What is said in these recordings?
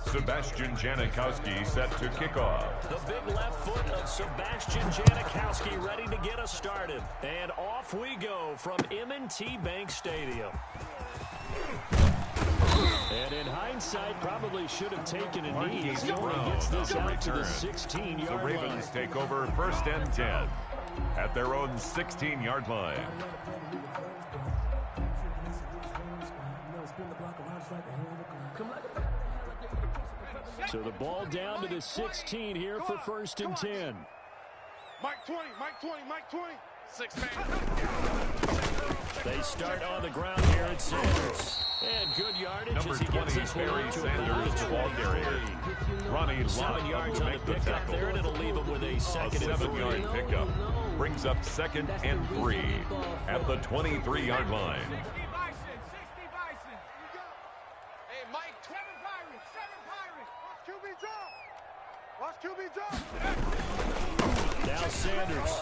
Sebastian Janikowski set to kick off. The big left foot of Sebastian Janikowski ready to get us started. And off we go from M&T Bank Stadium. And in hindsight, probably should have taken a knee as he only gets this out to the 16-yard line. The Ravens take over 1st and 10 at their own 16-yard line. So the ball down to the 16 here for 1st and 10. Mike 20, Mike 20, Mike 20. 6 man. They start on the ground here at Sanders. And good yardage Number as he 20, gets this one Barry up to Sanders, the ball carrier. Ronnie 7 yards to on the make the pickup tackle. there, and it'll leave him with a A 2nd and 3. 7-yard pickup brings up 2nd and 3 at the 23-yard line. Hey, Mike, 7 Pirates. Watch QB drop. Now Sanders.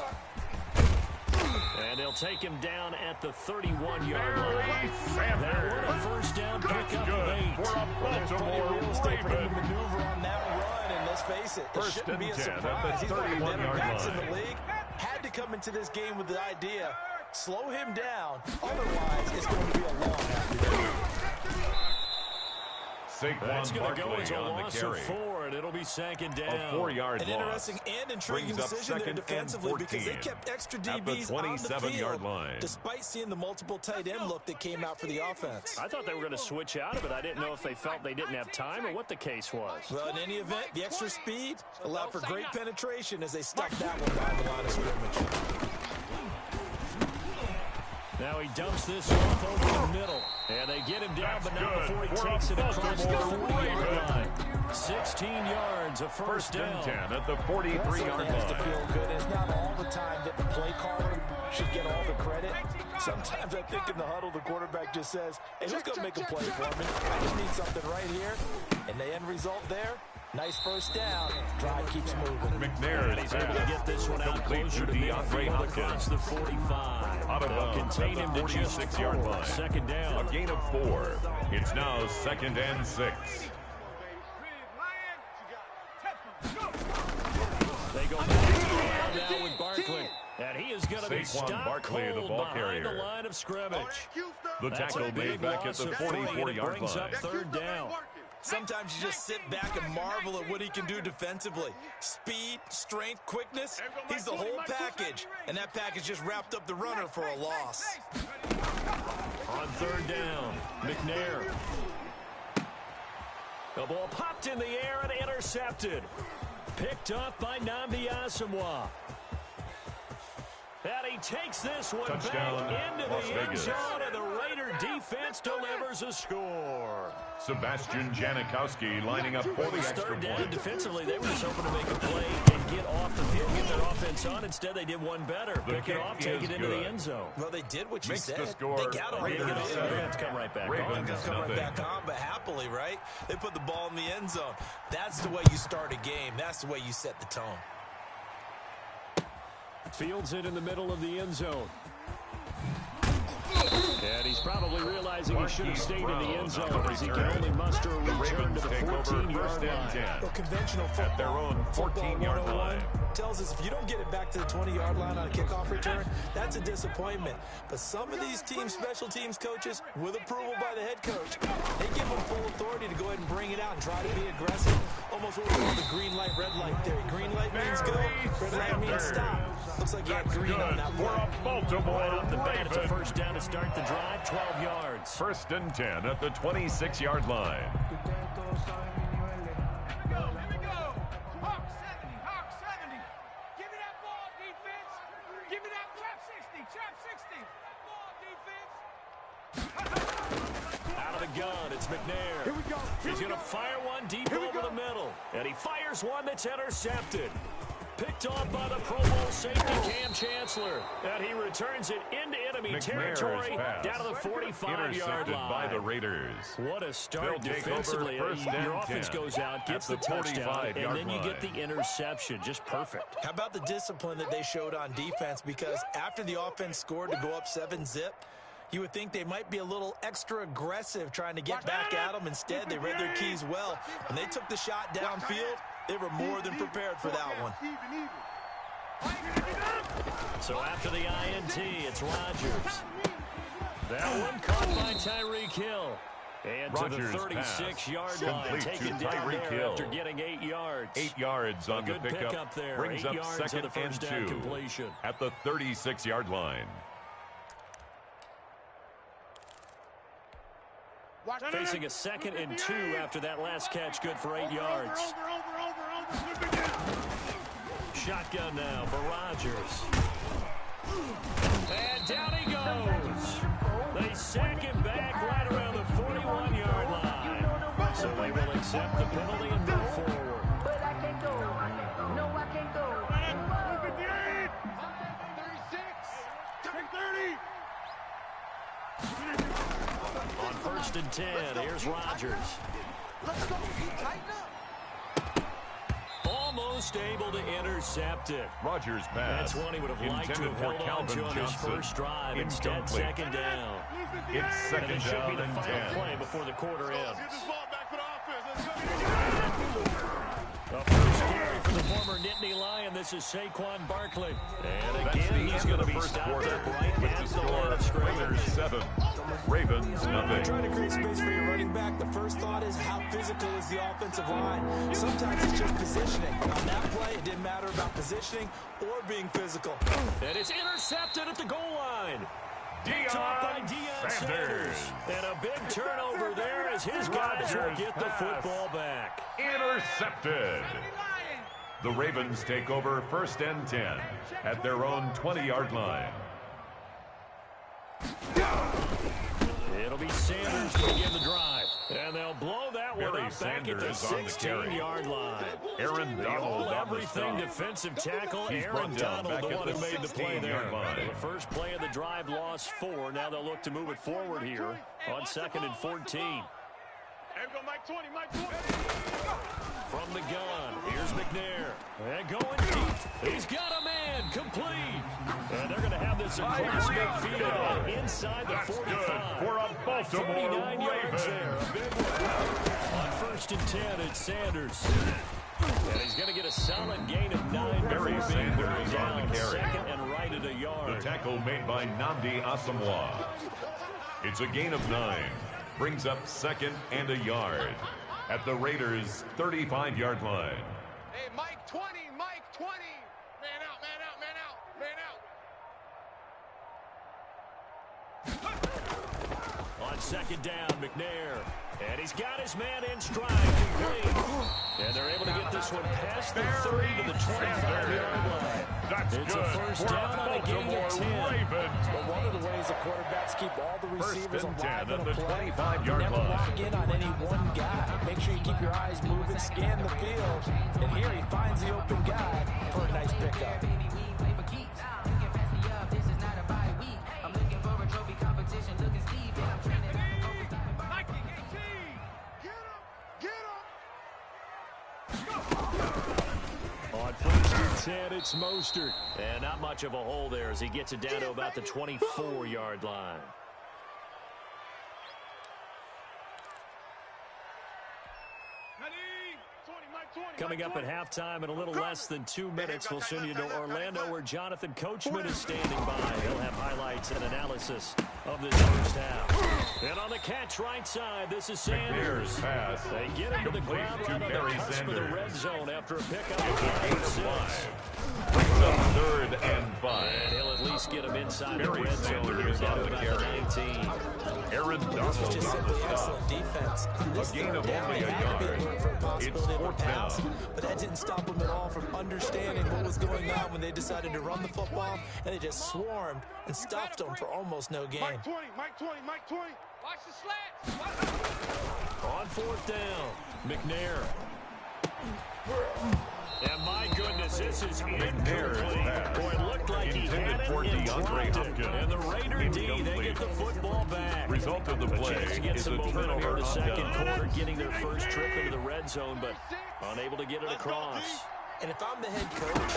And they'll take him down at the 31-yard line. What a 1st down pickup of 8. For a Baltimore Raven. Maneuver on that run, and let's face it, it 1st shouldn't and be a 10 surprise. at the He's one of the better 31-yard backs in line. the league. Had to come into this game with the idea, slow him down. Otherwise, it's going to be a long afternoon. That's Saquon going to go as Barkley a on the loss carry. of 4, and it'll be 2nd down. A 4-yard An loss. interesting and intriguing Brings up decision there 2nd defensively and because 14 they kept extra at the DBs on the 27-yard field line. despite seeing the multiple tight end look that came out for the offense. I thought they were going to switch out of it. I didn't know if they felt they didn't have time or what the case was. Well, in any event, the extra speed allowed for great penetration as they stuck that one down the line of scrimmage. Now he dumps this off over the middle. And they get him down, but not before he takes it across the 40-yard line. 16 yards, a 1st down. And 10 at the 43-yard Has to line. feel good. It's not all the time that the play caller should get all the credit. Sometimes I think in the huddle, the quarterback just says, hey, who's going to make a play for me? I just need something right here. And the end result there, nice 1st down. Drive keeps moving. McNair And he's able to get this one out complete closer to to DeAndre midfield across Hopkins. the 45. Out of They'll bounds contain at him the to just 46-yard 4. line. 2nd down. A gain of 4. It's now 2nd and 6. They go back now with Barkley. And he is going to be Saquon stopped Barkley, the cold ball behind carrier. the line of scrimmage. The That's a tackle big made back at loss the of 3, and it 44-yard brings line. up 3rd down. Sometimes you just sit back and marvel at what he can do defensively. Speed, strength, quickness, he's the whole package. And that package just wrapped up the runner for a loss. On 3rd down, McNair. The ball popped in the air and intercepted. Picked up by Nnamdi Asomugha. And he takes this one Touchdown, back into Las the end Vegas. zone, and the Raider defense delivers a score. Sebastian Janikowski lining up for It the was extra 3rd down. point. Defensively, they were just hoping to make a play and get off the field, get their offense on. Instead, they did one better. The Pick it kick off, take is it into good. the end zone. Well, they did what you Makes said. the score They got on Raiders the Raiders field. 7. come right back Ravens on. They'll come right nothing. back on, but happily, right? They put the ball in the end zone. That's the way you start a game. That's the way you set the tone. Fields it in the middle of the end zone. And he's probably realizing he should have stayed in the end zone as he can only muster a return to the 14-yard line. Well, conventional football, At their own 14-yard line. tells us if you don't get it back to the 20-yard line on a kickoff return, that's a disappointment. But some of these team special teams coaches, with approval by the head coach, they give them full authority to go ahead and bring it out and try to be aggressive. Almost what we call the green light, red light theory. Green light means go, red light means stop. Looks like you had green on that For one. a Baltimore Right off the bat, it's a Raven. 1st down to start the drive, 12 yards. 1st and 10 at the 26-yard line. Out of the gun, it's McNair. Here we go. He's going to fire one deep over the middle. And he fires one that's intercepted. Picked off by the Pro Bowl safety Cam Chancellor. And he returns it into enemy territory pass. down to the 45-yard Intercepted line. by the Raiders. What a start They'll take defensively. over 1st and Your offense 10 goes out, gets the at the touchdown, 45-yard and then you get line. the interception. Just perfect. How about the discipline that they showed on defense? Because after the offense scored to go up 7-zip, You would think they might be a little extra aggressive trying to get back at them. Instead, they read their keys well. When they took the shot downfield, they were more than prepared for that one. So after the INT, it's Rodgers. That one caught by Tyreek Hill. And Rodgers to the 36-yard line, complete taken to down Tyreek there Hill. after getting 8 yards. 8 yards on the good pickup. there. Brings 8 up yards second on the first and down 2 completion. at the 36-yard line. Facing a 2nd and 2 after that last catch, good for 8 yards. Shotgun now for Rodgers. And down he goes. They sack him back right around the 41-yard line. So they will accept the penalty and move forward. But I can't go. No, I can't go. 58. 36. 30. On 1st and 10, here's Rodgers. Let's go. Tighten up. Almost able to intercept it. Rodgers pass. That's one he would have liked to intended have for held on Calvin to on his Johnson. first drive. Instead, Incomplete. 2nd down. It's And second it should be down the and final 10. play before the quarter Get ends. this ball back for the offense. Let's go. A first carry for the former Nittany Lion. This is Saquon Barkley. And That's again, the he's end going of to the be first stopped quarter up right with at the the line of score Raiders scrimmage. 7, Ravens Trying to nothing. create space for your running back, the first thought is how physical is the offensive line. Sometimes it's just positioning. On that play, it didn't matter about positioning or being physical. And it's intercepted at the goal line. Picked off by Deion Sanders. And a big turnover there as his guys will Rodgers get the pass. football back. Intercepted. The Ravens take over 1st and 10 at their own 20-yard line. It'll be Sanders to begin the drive. And they'll blow that one Barry up back at the Sanders on the carry. 16-yard line. Aaron The Donald on the all-everything stop. defensive tackle, He's Aaron brought down Donald, back the at one the who made the play there. 16-yard line. The first play of the drive lost 4. Now they'll look to move it forward here on 2nd and 14. Hey, we go Mike 20, Mike 20. From the gun, here's McNair. And going deep. He's got a man. Complete. And they're going to have this across midfield inside the That's 45. good for a Baltimore 39 yards there. Ravens. A big one. On 1st and 10, it's Sanders. And he's going to get a solid gain of 9 Barry before being Sanders brought on down the carry. 2nd and right at a The yard. tackle made by Nnamdi Asamoah. It's a gain of 9. Brings up 2nd and a yard at the Raiders' 35-yard line. Hey, Mike 20, Mike 20. Man out, man out, man out, man out. On 2nd down, McNair. And he's got his man in stride. Complete. And they're able to get this one past the 30 to the 25-yard line. That's It's good a first for down on a gain Baltimore of 10. Ravens. But one of the ways the quarterbacks keep all the receivers 1st and 10 alive in at a the play, 25-yard never line. lock in on any one guy. Make sure you keep your eyes moving, scan the field. And here he finds the open guy for a nice pickup. On 1st and 10, it's Mostert. And not much of a hole there as he gets it down to about the 24-yard line. Coming up at halftime in a little less than 2 minutes, we'll send you to Orlando where Jonathan Coachman is standing by. He'll have highlights and analysis of this first half. And on the catch right side, this is Sanders. McNair's pass. They get him to the Complete ground to right on the Barry cusp of the Sanders. red zone after a pickup It's a of gain 5. of 5. Brings up 3rd and 5. And he'll at least get him inside the Barry red zone Sanders here down on to the about the carry. 19. Aaron This was Donald just on simply the stop. excellent defense. This A gain third of down only a had to be yard. alert for a possibility of a 4th pass, down. but that didn't stop them at all from understanding what was going on when they decided to run the football, and they just swarmed and stuffed them for almost no gain. Mike 20, Mike 20, Mike 20. Watch the slats. On 4th down, McNair. And my goodness, this is McNair's incomplete. pass. Boy, it looked like he Intended had it for and DeAndre dropped it. Hopkins. And the Raider D, they Incomplete. get the football back. Result of the A play chance to get is some a momentum here in turnover the on second down. quarter, getting their first trip into the red zone, but unable to get it across. And if I'm the head coach,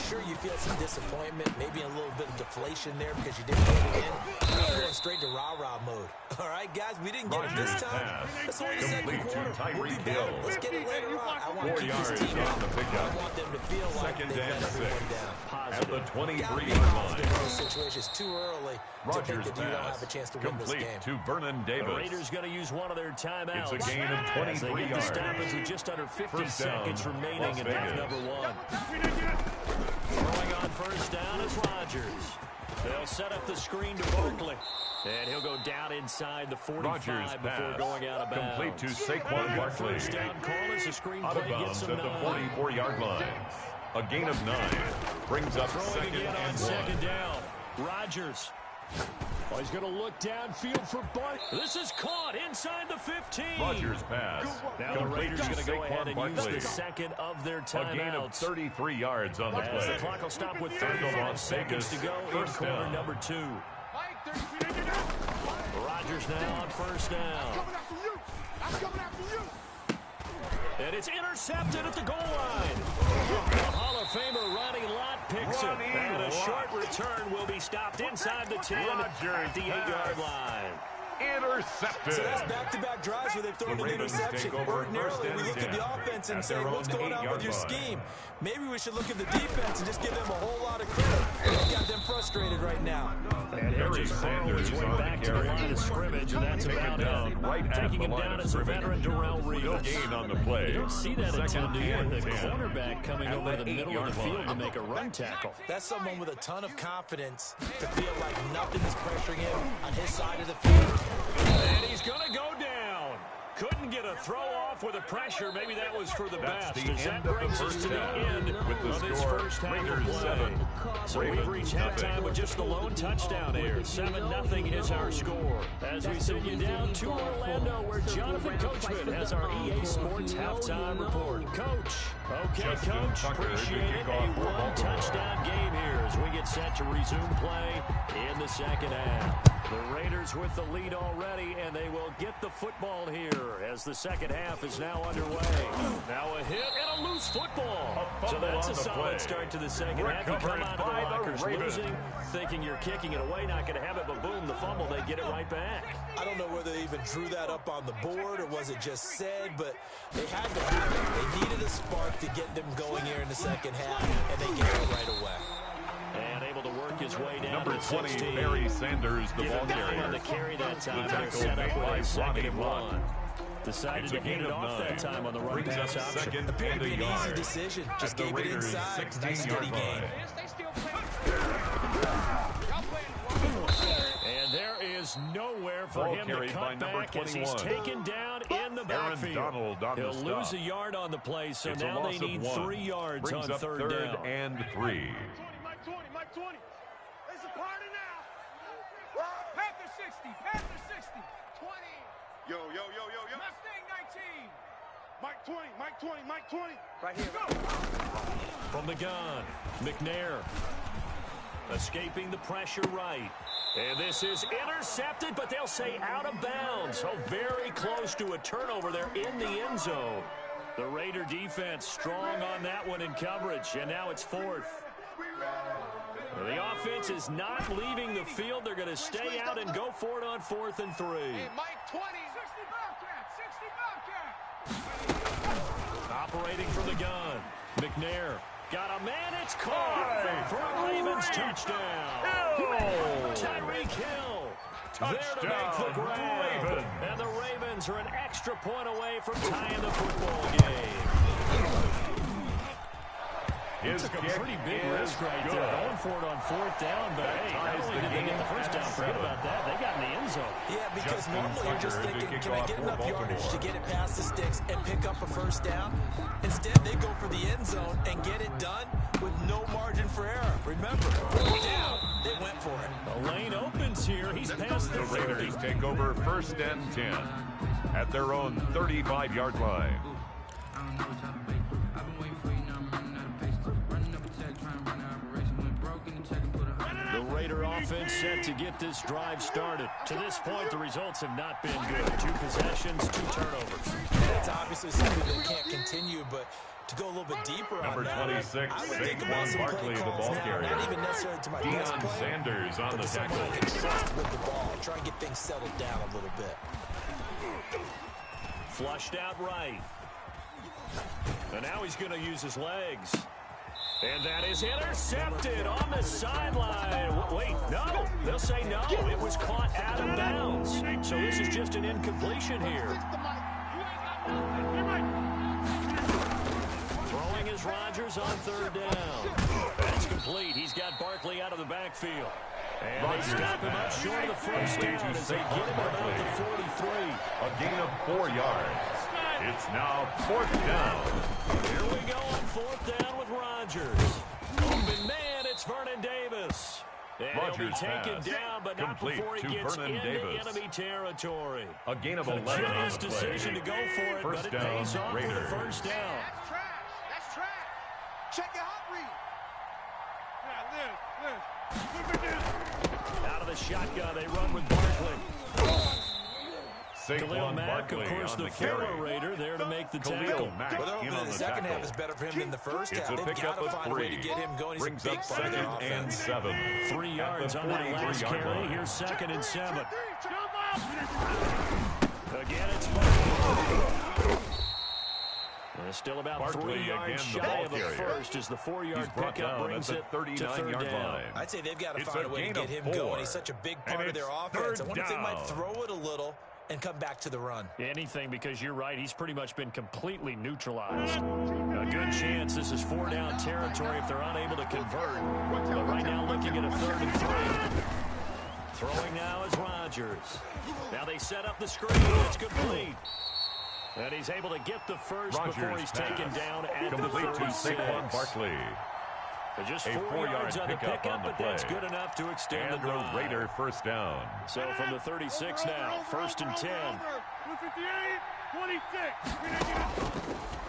sure, you feel some disappointment, maybe a little bit of deflation there because you didn't get it in. I'm going straight to rah-rah mode. All right, guys, we didn't get it this time. Let's only the second quarter. We'll be back. Let's get it later on. I want to keep this team up. I want them to feel like they let everyone down. At the 23-yard line. line. In those situations, too early to think that you don't have a chance to win this game. To Vernon Davis. The Raiders going to use one of their timeouts. It's a gain of 23 they get the yards. stoppage with just under 50 seconds remaining Las in Vegas. half number one. Throwing on first down is Rodgers. They'll set up the screen to Barkley. And he'll go down inside the 45 before going out of bounds. Complete to Saquon Barkley. First down call as the screen Out of play bounds gets at him the 44-yard line. A gain of 9. Brings up Throwing second again on and 1. second down. Rodgers. Oh, he's going to look downfield for Barkley. This is caught inside the 15. Rodgers pass. Now the Raiders are going to go ahead and use the second of their timeouts. A gain of 33 yards on the As play. the clock will stop with 35 seconds to go in quarter number 2. Rodgers now on first down. I'm coming after you. And it's intercepted at the goal line. The Hall of Famer Ronnie Lott picks it. And a short return will be stopped inside the 10 at the 8-yard line. Intercepted. So that's back-to-back drives where they've thrown an interception. Ordinarily, we look at the offense and say, what's going on with your scheme? Maybe we should look at the defense and just give them a whole lot of credit. They got them frustrated right now. And he'll just burrow his way back to the line of scrimmage, and that's about it. Taking him down as a veteran, Darrell Reeves. No gain on the play. You don't see that until New York. The 10. cornerback coming At over the the middle of the 8-yard field line. to make a run tackle. That's someone with a ton of confidence to feel like nothing is pressuring him on his side of the field. And he's going to go down. Couldn't get a throw off with the pressure. Maybe that was for the best. As that brings us to the end of this first half of play. So we've reached halftime with just the lone touchdown here. 7-0 is our score. As we send you down to Orlando, where Jonathan Coachman has our EA Sports halftime report. Coach. Okay, Coach. Appreciate it. A one-touchdown game here as we get set to resume play in the second half. The Raiders with the lead already, and they will get the football here as the second half is now underway. Now a hit and a loose football. So that's a solid start to the second half. You come out of the lockers losing, thinking you're kicking it away, not going to have it, but boom, the fumble, they get it right back. I don't know whether they even drew that up on the board or was it just said, but they had to have it. They needed a spark to get them going here in the second half, and they get it right away. And able to work his way down Number to 20, 16. Barry Sanders, the ball On carrier. the carry that time. The They're tackle set made up by with a second and Ronnie one. Decided It's to a gain hand it of off 9. that time on the run Brings pass up option. second Appeared and to be a an easy yard. decision. Just At the gave it Raiders' inside. Nice 16-yard steady game. line. And there is nowhere for Ball him to carried by cut number back as he's 21. taken down in the Aaron backfield. Donald on the He'll lose stop. a yard on the play, so It's a now loss they of need 1. 3 yards Brings on up third third down. and 3. Mike 20, Mike 20. It's a party now. Panther 60, Panther 60. 20. Yo. Mustang 19. Mike 20, Mike 20, Mike 20. Right here. Go. From the gun, McNair escaping the pressure right. And this is intercepted, but they'll say out of bounds. So very close to a turnover there in the end zone. The Raider defense strong on that one in coverage, and now it's fourth. The offense is not leaving the field. They're going to stay out and go for it on 4th and 3. Hey, Mike 20. 60 Bobcat, 60 Bobcat. Operating from the gun, McNair. Got a man, it's caught for a Ravens touchdown. Tyreek Hill there to make the grab. And the Ravens are an extra point away from tying the football game. His Took a kick pretty big is risk right good. there, going for it on 4th down, but hey, not ties only the did they get the game first at down, forget 7. about that, they got in the end zone. Yeah, because Justin normally you're just Tucker to thinking, kick can I off get for enough yardage Baltimore. to get it past the sticks and pick up a first down? Instead, they go for the end zone and get it done with no margin for error. Remember, down, they went for it. The lane opens here. He's past the The 30. Raiders take over 1st and 10 at their own 35-yard line. The Raider offense set to get this drive started. To this point, the results have not been good. 2 possessions, 2 turnovers. That's obviously something that can't continue, but to go a little bit deeper Number on that. 26, I would think about Saquon some Barkley, play the calls ball now, carrier. not even necessarily to my best Deion player, Sanders on but the to someone tackle. I can trust with the ball. Try and get things settled down a little bit. Flushed out right. And now he's going to use his legs. And that is intercepted on the sideline. Wait, no. They'll say no. It was caught out of bounds. So this is just an incompletion here. Throwing is Rodgers on third down. That's complete. He's got Barkley out of the backfield. And they stop him up short of the first down as they get him about the 43. A gain of 4 yards. It's now 4th down. Here we go on 4th down with Rodgers. Open man, it's Vernon Davis. And he'll be taken down, but not before he gets into enemy territory. A gain of 11 Curious on the play. decision to go for it, First but it down, pays off Raiders. for the first down. That's trash. That's trash. Check your hot read. Yeah, Liz. Look at this. Out of the shotgun, they run with Barkley. Khalil Saquon Mack, Barkley of course, on the the carry. former Raider, there to make the Khalil tackle. Mack Well, they're hoping in that on the the second tackle. half is better for him than the first It's half. a They've pickup got to of find a way to 3. get him going. He's a Brings big up part of their 2nd and offense. 7. 3 yards on that last carry. Here's 2nd and 7. Again, it's Barkley. Still about Barkley 3 yards again, the shy ball of the carrier. first as the 4-yard brought pickup down brings at it the to 39-yard third down. line. I'd say they've got to It's find a a way to gain get of him 4. going. He's such a big part And of their it's offense. I third wonder if they might down. throw it a little and come back to the run. Anything, because you're right, he's pretty much been completely neutralized. A good chance this is 4-down territory if they're unable to convert. But right now looking at a 3rd and 3. Throwing now is Rodgers. Now they set up the screen. It's complete. And he's able to get the first before he's taken down at the complete to 36. Saquon Barkley. Just A 4 yards on the pickup pickup, on the but that's play. good enough to extend And the drive. the Raider first down. So from the 36 now, 1st and 10. 26.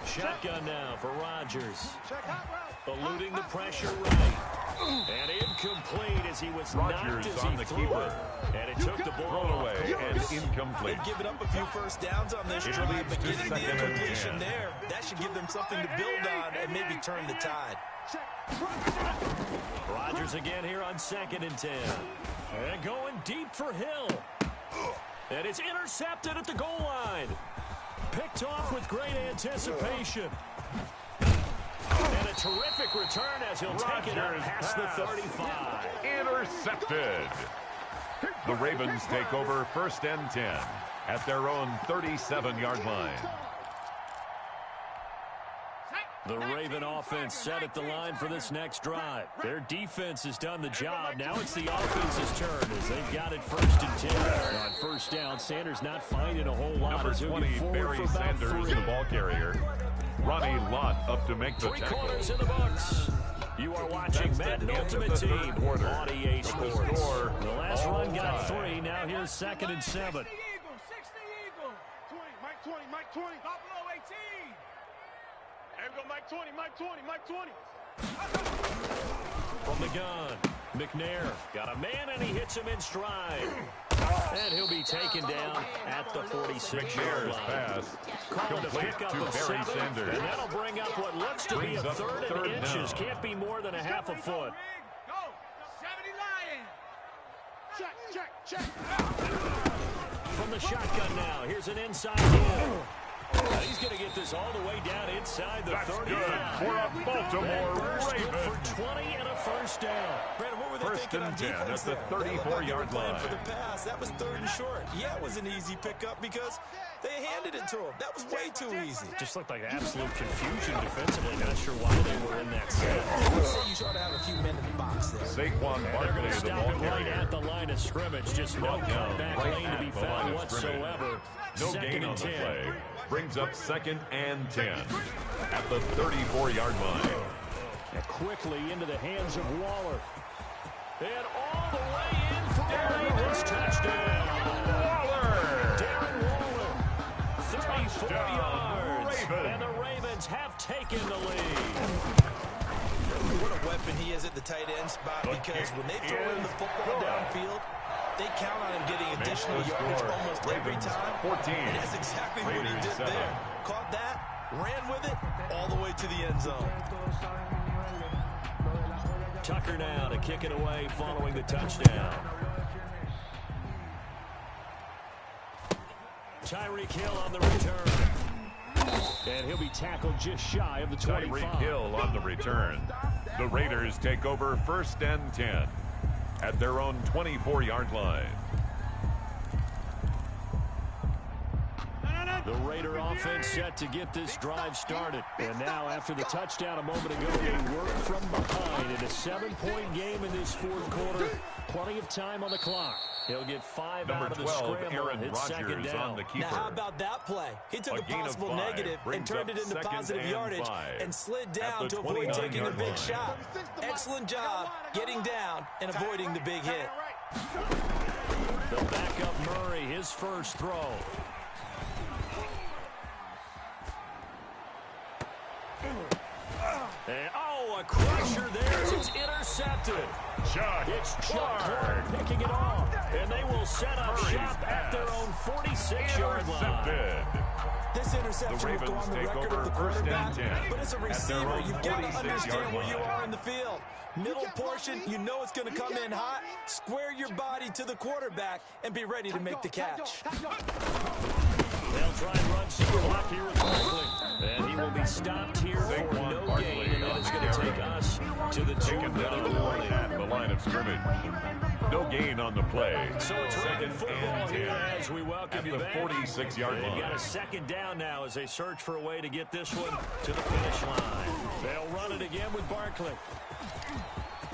Shotgun now for Rodgers. Eluding the pressure right. And incomplete as he was knocked Rodgers as on he the threw keeper. it. And it took the ball Thrown away and incomplete. They've given up a few first downs on this It drive, leads but to getting the 2nd and incompletion 10. there, that should give them something to build on and maybe turn the tide. Rodgers again here on 2nd and 10. And going deep for Hill. And it's intercepted at the goal line. Picked off with great anticipation. And a terrific return as he'll take it up past the 35. Intercepted. The Ravens take over 1st and 10 at their own 37-yard line. The Raven offense set at the line for this next drive. Their defense has done the job. Now it's the offense's turn as they've got it 1st and 10. On 1st down, Sanders not finding a whole lot. Number as he'll 20, get forward Barry for about Sanders, 3. the ball carrier. Ronnie Lott up to make the Three tackle. quarters in the books. You are watching Madden Ultimate Team on EA Sports. Score, The last run all got time. 3. Now here's 2nd and 7. 60 Eagle. 20, Mike 20, Mike 20. Buffalo 18. There we go, Mike 20, Mike 20, Mike 20. From the gun, McNair got a man and he hits him in stride. And he'll be taken down at the 46-yard McNair's line. pass Call it a complete pickup to of Barry 7, Sanders. and that'll bring up what looks to be Brings a up 3rd third and inches. down. Can't be more than a half a foot. Go. 70 Lions. Check, check, check. From the shotgun now, here's an inside in. He's going to get this all the way down inside the That's 35. good for a Baltimore Burst good Raven. for 20 and a 1st down. Brandon, what were they 1st thinking and on 10 defense at the there? They looked like they were 34-yard playing for line. the pass. That was 3rd and short. Yeah, it was an easy pickup because they handed it to him. That was way too easy. Just looked like absolute confusion defensively. Not sure why they were in that set. Let's say you try to have a few men in the box there. Saquon They're Barkley, going to the stop ball it right carrier. at the line of scrimmage. Just no Brought down comeback right lane to be at the line found of scrimmage. whatsoever. No 2nd gain on and the 10. play. Brings up 2nd and 10 at the 34-yard line. And quickly into the hands of Waller. And all the way in for a Ravens touchdown. Waller! Darren Waller, 34 Touchdown, yards. Ravens. And the Ravens have taken the lead. What a weapon he is at the tight end spot because when they throw him the football downfield, they count on him getting additional the yardage score. almost every Ravens time. 14. And that's exactly what he Raiders did 7. there. Caught that, ran with it all the way to the end zone. Tucker now to kick it away following the touchdown. Tyreek Hill on the return. And he'll be tackled just shy of the 25. Tyreek Hill on the return. The Raiders take over 1st and 10 at their own 24-yard line. The Raider offense set to get this drive started. And now after the touchdown a moment ago, they work from behind in a 7-point game in this 4th quarter. Plenty of time on the clock. He'll get 5 Number out of the 12, scramble. Aaron It's second Rodgers down. on the keeper. Now, how about that play? He took a possible 5 negative and turned it into positive yardage 5 and slid down at the to avoid taking a 29-yard big line. shot. Excellent job getting down and avoiding the big hit. The backup Murray, his first throw. And, a crusher there as it's intercepted. Chuck It's Chuck Clark picking it off. And they will set up shop at their own 46-yard line. This interception will go on the record of the quarterback, but as a receiver, you've got to understand where you are in the field. Middle portion, you know it's going to come in hot. Square your body to the quarterback and be ready to make the catch. They'll try and run some clock here with Barkley. And he will be stopped here for no gain. And that is going to take us to the 2-minute warning. At the line of scrimmage. No gain on the play. So it's second and 10 as we welcome at you the back. 46-yard They've line. got a second down now as they search for a way to get this one to the finish line. They'll run it again with Barkley.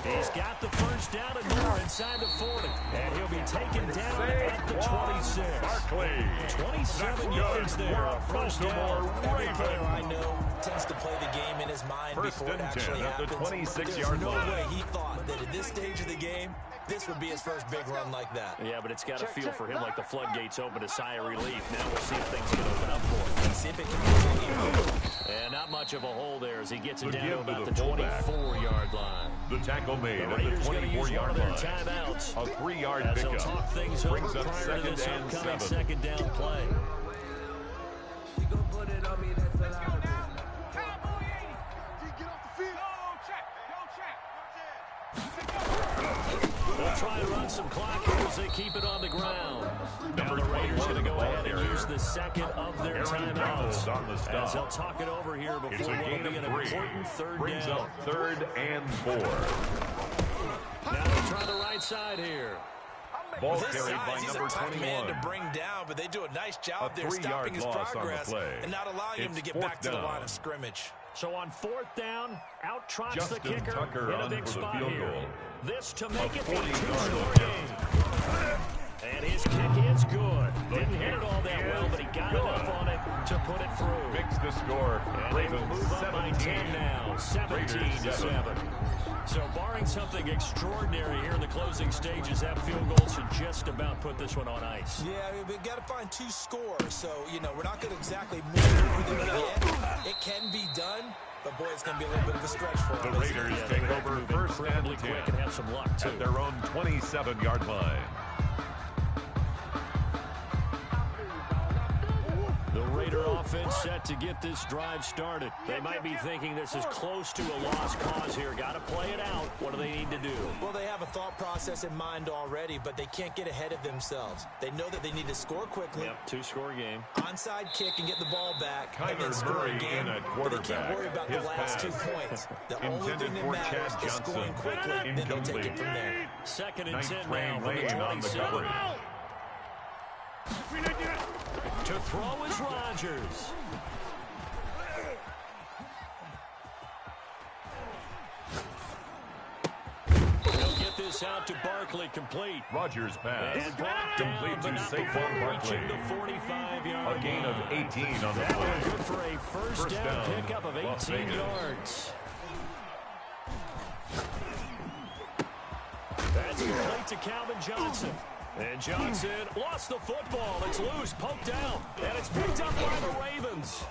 He's got the first down and more inside the 40. And he'll be taken down at the 26. Barkley. 27 yards there. First down. Every player I know tends to play the game in his mind First before it and 10 actually at the happens. 26-yard There's line. no way he thought that at this stage of the game, this would be his first big run like that. Yeah, but it's got to feel for him like the floodgates open, a sigh of relief. Now we'll see if things can open up for him. See if it can continue. And not much of a hole there as he gets it The down to give to about the the fullback. 24-yard line. The tackle made The at the Raiders going to use one 24-yard of their line. timeouts. A 3-yard As they'll pickup. talk things over Brings up prior to second this and upcoming 7. second down play. She gon' put it on me, that's a lot of it. Cowboy 80. Get off the field. Go check. They'll try and run some clock here as they keep it on the ground. Now the Raiders going to go ahead and use the second of their Aaron timeouts. Donald on the stop. As they'll talk it over here It's before a what will gain be an of 3. important third Brings down. up 3rd and 4. Now they try the right side here. Ball This carried by size, he's number a tough man 21. to bring down, but they do a nice job A there 3-yard stopping his loss on the progress play. and not allowing him It's to get 4th back to the down. line of scrimmage. So on 4th down, out trots the Justin kicker Tucker in a on big for the spot field here. goal. This to make it a 40-yard 2-score game. And his kick is good. Didn't hit it all that well, but he got enough on it to put it through. Makes the score. And they will Ravens move up by 10 17. now, 17-7. So barring something extraordinary here in the closing stages, that field goal should just about put this one on ice. Yeah, we've got to find 2 scores, so, we're not going to exactly move it over them yet. It can be done, but, boy, it's going to be a little bit of a stretch for them. The Raiders take over 1st and Incredibly 10 quick and have some luck, too. at their own 27-yard line. The Raider offense set to get this drive started. They might be thinking this is close to a lost cause here. Got to play it out. What do they need to do? Well, they have a thought process in mind already, but they can't get ahead of themselves. They know that they need to score quickly. Yep, 2-score game. Onside kick and get the ball back, and then Kyler score Murray again. in at But they can't quarterback. worry about His the last pass 2 points. The only intended thing that for matters Chad is scoring Johnson. quickly, then they'll take Incomplete. it from there. Second and Ninth 10 Train now from the Lane on the 27. coverage. To throw is Rodgers. He'll get this out to Barkley, complete. Rodgers pass. And brought down, Complete but to not Saquon before Barkley. reaching the 45-yard A gain of 18 on the That play. one good for a first down pickup of Las 18 Vegas. yards. That's complete to Calvin Johnson. And Johnson lost the football. It's loose, poked out, and it's picked up by the Ravens.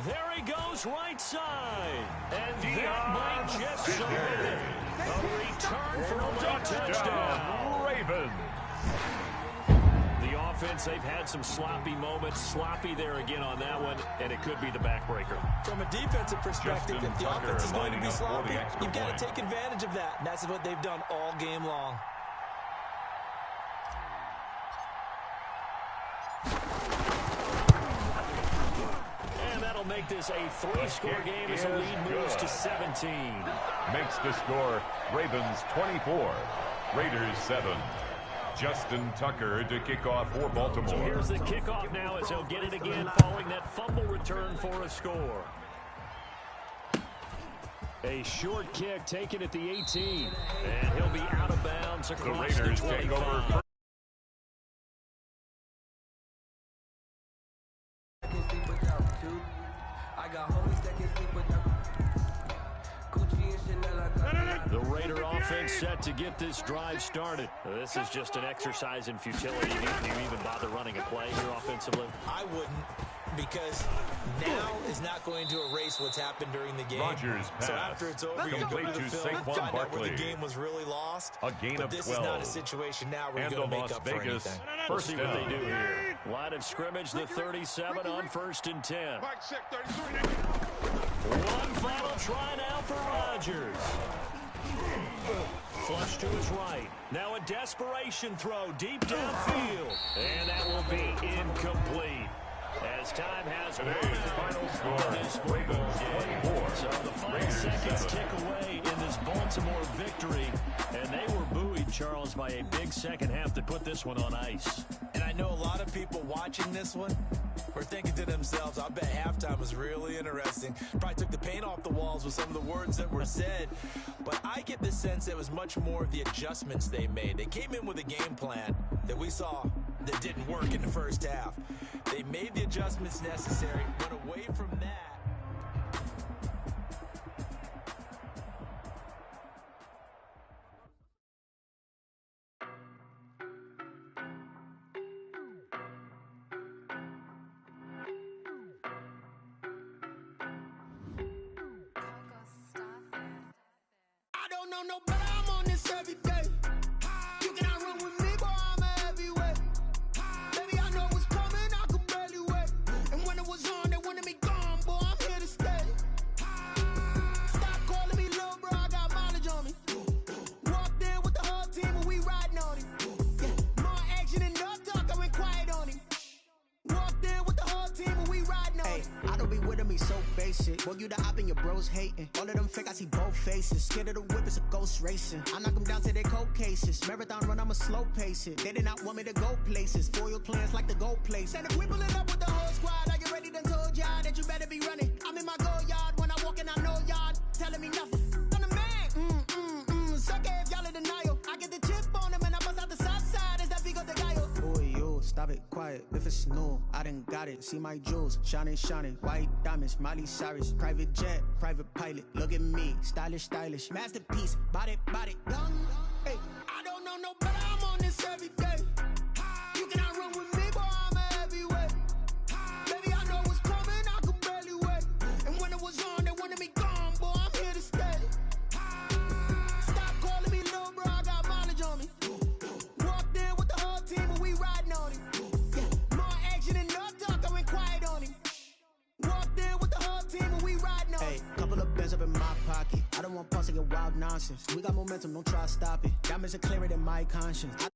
There he goes right side. And that might just so it. A return for a late touchdown. Ravens. The offense, they've had some sloppy moments. Sloppy there again on that one, and it could be the backbreaker. From a defensive perspective, if the offense is going to be sloppy, you've got to take advantage of that. And that's what they've done all game long. And that'll make this a 3-score game as the lead moves to 17. Makes the score Ravens 24, Raiders 7. Justin Tucker to kick off for Baltimore. So here's the kickoff now as he'll get it again following that fumble return for a score. A short kick taken at the 18. And he'll be out of bounds across the 25. Take over. The Raider offense set to get this drive started. This is just an exercise in futility. Do you even bother running a play here offensively? I wouldn't, because now is not going to erase what's happened during the game. Rodgers pass. So after it's over, you go to the film and find out where the game was really lost. A gain but of this 12. is not a situation now where you're going to make up for anything. We'll see what they do here. Line of scrimmage, the 37 on 1st and 10. One final try now for Rodgers. Flush to his right. Now a desperation throw deep downfield. And that will be incomplete. As time has run out on this football game. So the 5 seconds tick away in this Baltimore victory. And they were buoyed, Charles, by a big second half that put this one on ice. And I know a lot of people watching this one were thinking to themselves, I bet halftime was really interesting. Probably took the paint off the walls with some of the words that were said. But I get the sense it was much more of the adjustments they made. They came in with a game plan that we saw that didn't work in the first half. They made the adjustments necessary, but away from that, I don't know no better, I'm on this every day. You cannot run with me, boy, I'm a heavyweight. Baby, I know what's coming, I could barely wait. And when it was on, they wanted me gone, boy, I'm here to stay. Stop calling me little bro, I got mileage on me. Walked in with the whole team and we riding on him. Yeah, more action and no talk, I went quiet on him. Walked in with the whole team and we riding on him. I don't be with me so basic. Boy, you the op and your bros hating. All of them fake, I see both faces. Scared of the whip, it's a ghost racing. I knock them down to their cold cases. Marathon run, I'ma slow pace it. They did not want me to go places. Foil plans like the go place. And if we pull it up with the whole squad, are you ready? Done told y'all that you better be running. I'm in my go yard. When I walk in, I know y'all telling me nothing. I'm the man. Suck it if y'all in denial. I get the chip on them and I bust out the south side. Is that Vigo de Gallo? Boy, yo, stop it, quiet. If it's new, I done got it. See my jewels, shining, shining. White diamonds, Miley Cyrus. Private jet, private pilot. Look at me, stylish, stylish. Masterpiece, body, done. Hey, I don't know no better, I'm on this every day. You cannot run with me, boy, I'm a heavyweight. Baby, I know what's coming, I could barely wait. And when it was on, they wanted me gone, boy, I'm here to stay. Stop calling me little bro, I got mileage on me. Walked in with the whole team and we riding on him. Yeah, more action and no talk, I went quiet on him. Walked in with the whole team and we riding on him. hey, couple of bands up in my pocket. I don't want pause to get wild nonsense. We got momentum, don't try to stop it. Diamonds are clearer than my conscience. I